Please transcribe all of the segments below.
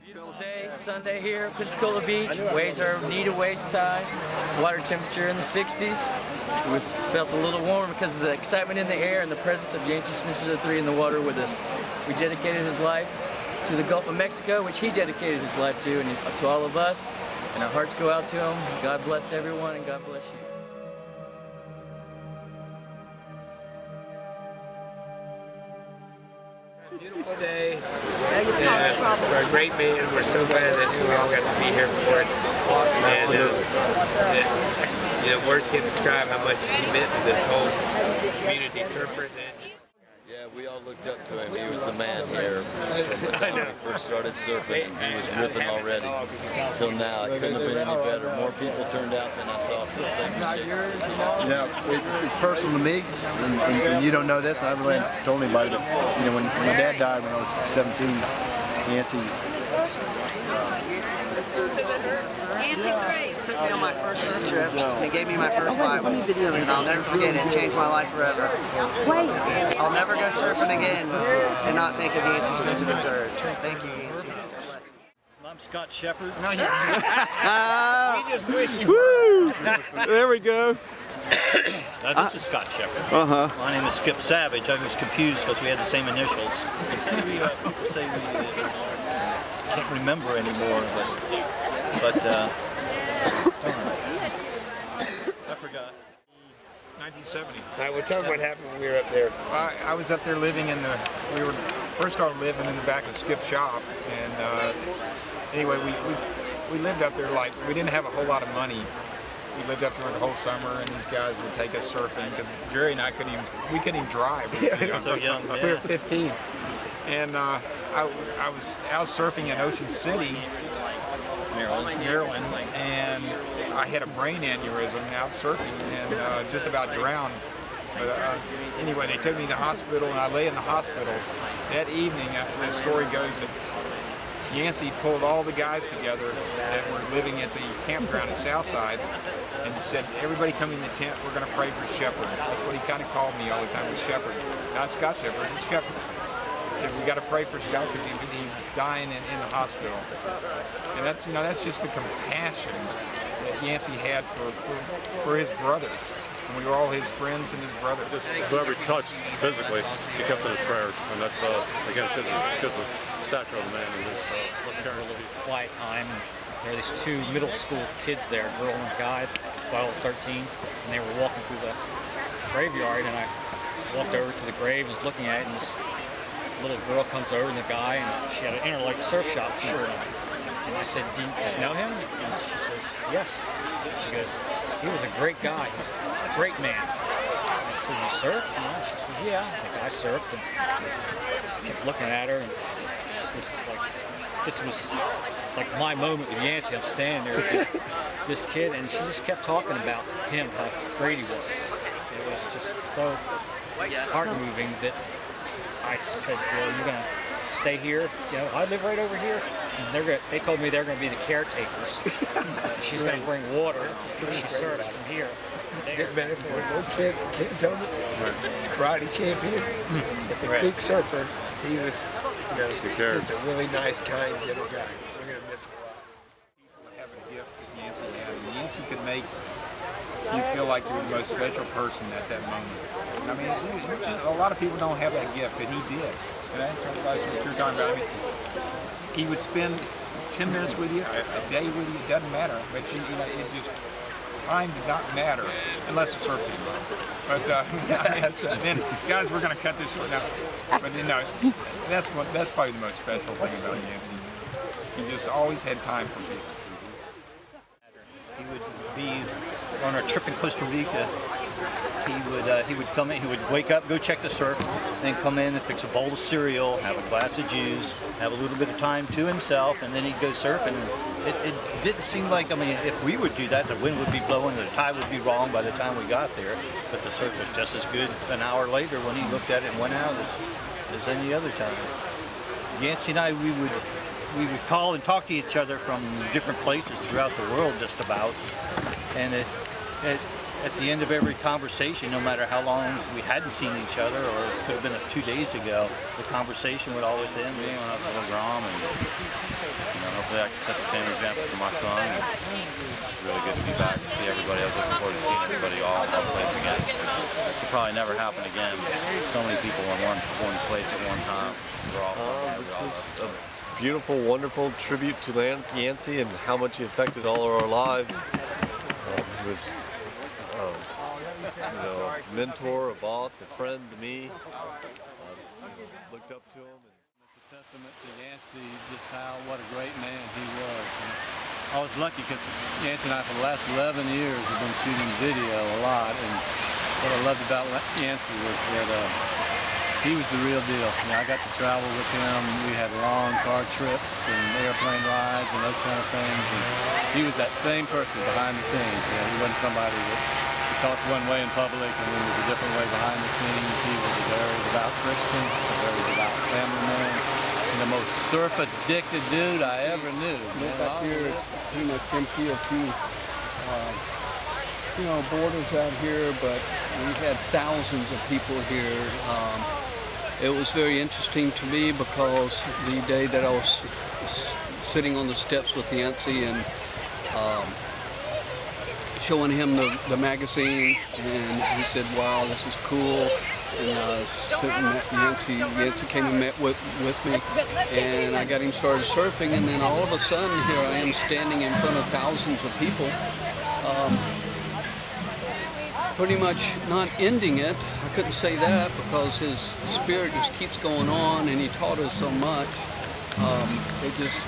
Beautiful day, Sunday here, Pensacola Beach. Waves are knee to waist high. Water temperature in the 60s. We felt a little warmer because of the excitement in the air and the presence of Yancy Smith III in the water with us. We dedicated his life to the Gulf of Mexico, which he dedicated his life to, and to all of us. And our hearts go out to him. God bless everyone, and God bless you. Beautiful day. For a great man. We're so glad that we all got to be here for it. And words can't describe how much he meant to this whole community, surfers and. Yeah, we all looked up to him. He was the man here from the time we first started surfing, and he was ripping already. Until now, it couldn't have been any better. More people turned out than I saw for the thing. You know, it's personal to me, and you don't know this, and I really haven't told anybody. You know, when my dad died when I was 17, Yancy. Took me on my first surf trip and gave me my first Bible. And I'll never forget it. It changed my life forever. I'll never go surfing again and not think of Yancy Smith III. Thank you, Yancy. I'm Scott Shepard. We just wish you were. There we go. This is Scott Shepard. My name is Skip Savage. I was confused because we had the same initials. People say we can't remember anymore, but I forgot. 1970. All right, well, tell me what happened when we were up there. I was up there living first started living in the back of Skip's shop, and anyway, we lived up there like, we didn't have a whole lot of money. We lived up there the whole summer, and these guys would take us surfing, because Jerry and I couldn't even drive. We were so young. Yeah. We were 15. And I was out surfing in Ocean City, Maryland, and I had a brain aneurysm out surfing and just about drowned. But anyway, they took me to the hospital, and I lay in the hospital. That evening, the story goes that Yancy pulled all the guys together that were living at the campground at Southside and said, everybody come in the tent, we're going to pray for Shepard. That's what he kind of called me all the time, was Shepard. Not Scott Shepard, it's Shepard. He said, we got to pray for Scott because he's dying in the hospital. And that's, that's just the compassion that Yancy had for his brothers. And we were all his friends and his brothers. Whoever he touched physically, he kept in his prayers. And that's, again, shows the stature of the man and his character. A little quiet time. There were these two middle school kids there, a girl and a guy, 12, 13, and they were walking through the graveyard, and I walked over to the grave and was looking at it, and this little girl comes over, and the guy, and she had an Interlight surf shop shirt on. And I said, do you know him? And she says, yes. She goes, he was a great guy. He was a great man. I said, you surf? She said, yeah. The guy surfed, and I kept looking at her, and this was like my moment with Yancy. I'm standing there with this kid, and she just kept talking about him, how great he was. It was just so heart-moving that I said, well, you're going to stay here? You know, I live right over here. And they told me they're going to be the caretakers. She's going to bring water. She serves from here. Good metaphor. Little kid from Cantonment, karate champion. It's a creek surfer. He was, just a really nice, kind, gentle guy. We're going to miss him a lot. People have a gift that Yancy had. And Yancy could make you feel like you're the most special person at that moment. I mean, a lot of people don't have that gift, but he did. And that's what you're talking about. I mean, he would spend 10 minutes with you, a day with you, it doesn't matter. But it just, time did not matter unless the surf came on. But then, guys, we're going to cut this short now. But that's probably the most special thing about Yancy. He just always had time for people. He would be on a trip in Costa Rica. He would come in, he would wake up, go check the surf, then come in and fix a bowl of cereal, have a glass of juice, have a little bit of time to himself, and then he'd go surfing. It didn't seem like, if we would do that, the wind would be blowing, the tide would be wrong by the time we got there, but the surf was just as good an hour later when he looked at it and went out as any other time. Yancy and I, we would call and talk to each other from different places throughout the world just about, and at the end of every conversation, no matter how long we hadn't seen each other, or it could have been 2 days ago, the conversation would always end. Me when I was a little Grom, and hopefully I can set the same example for my son. And it's really good to be back and see everybody. I was looking forward to seeing everybody all in one place again. This will probably never happen again. So many people in one place at one time. This is a beautiful, wonderful tribute to Yancy and how much he affected all of our lives. He was a mentor, a boss, a friend to me. Looked up to him. It's a testament to Yancy, just what a great man he was. And I was lucky because Yancy and I for the last 11 years have been shooting video a lot, and what I loved about Yancy was that he was the real deal. I got to travel with him. We had long car trips and airplane rides and those kind of things. And he was that same person behind the scenes. He wasn't somebody that talked one way in public and then was a different way behind the scenes. He was a very devout Christian, a very devout family man, and the most surf-addicted dude I ever knew. Look up here, pretty much empty, a few borders out here, but we had thousands of people here. It was very interesting to me because the day that I was sitting on the steps with Yancy and showing him the magazine, and he said, "Wow, this is cool." And Yancy came and met with me, and I got him started surfing, and then all of a sudden here I am standing in front of thousands of people, pretty much not ending it. I couldn't say that because his spirit just keeps going on, and he taught us so much. It just,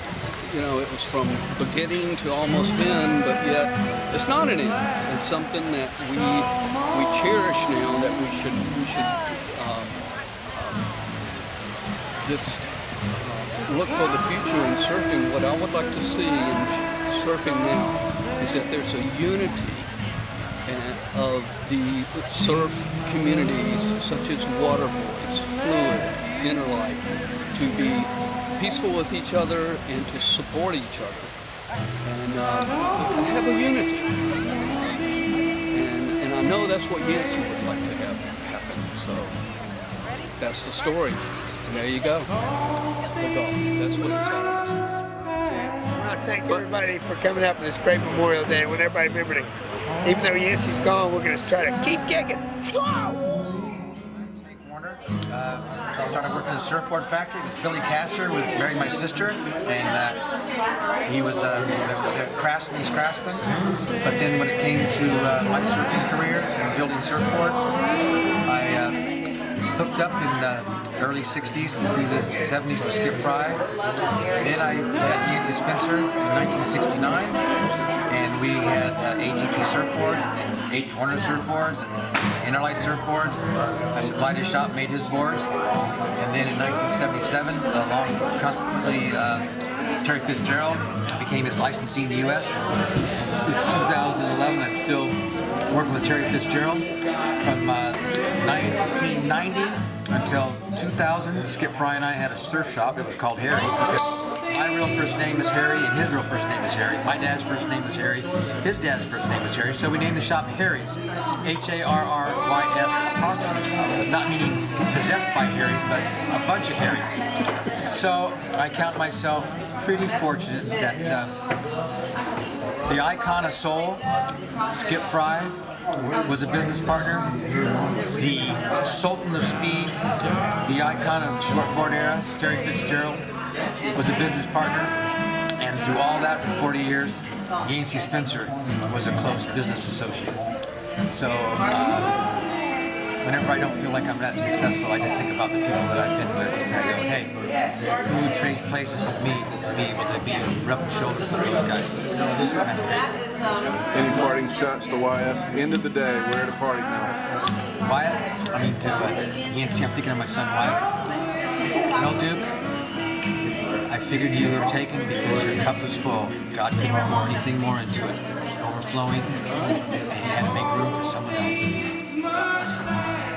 it was from beginning to almost end, but yet it's not an end. It's something that we cherish now, that we should just look for the future in surfing. What I would like to see in surfing now is that there's a unity of the surf communities, such as Waterboys, Fluid, Interlight, to be peaceful with each other and to support each other, and have a unity. And I know that's what Yancy would like to have happen. So that's the story. And there you go. That's what it's all about. I want to thank everybody for coming out for this great Memorial Day. I want everybody to remember to, even though Yancy's gone, we're going to try to keep kicking. I started working in the surfboard factory with Billy Castor, married my sister, and he was the craftsman's craftsman. But then when it came to my surfing career and building surfboards, I hooked up in the early 60s to the 70s with Skip Fry. Then I met Yancy Spencer in 1969, and we had ATP surfboards, and then H. Warner surfboards, and then Interlight surfboards. I supplied his shop, made his boards, and then in 1977, consequently, Terry Fitzgerald became his licensee in the U.S. In 2011, I'm still working with Terry Fitzgerald. From 1990 until 2000, Skip Fry and I had a surf shop. It was called Harry's because my real first name is Harry and his real first name is Harry. My dad's first name is Harry. His dad's first name is Harry. So we named the shop Harry's. Harrys apostrophe. Not meaning possessed by Harry's, but a bunch of Harry's. So I count myself pretty fortunate that the icon of soul, Skip Fry, was a business partner. The Sultan of Speed, the icon of the shortboard era, Terry Fitzgerald, was a business partner. And through all that for 40 years, Yancy Spencer was a close business associate. So whenever I don't feel like I'm that successful, I just think about the people that I've been with. And I go, hey, who would trade places with me to be able to be rubbing shoulders with those guys? Any parting shots to Wyatt? End of the day, we're at a party now. Wyatt? I mean, to Yancy, I'm thinking of my son Wyatt. Well, Duke, I figured you were taken because your cup was full. God couldn't pour anything more into it. It's overflowing, and you had to make room for someone else. God bless you.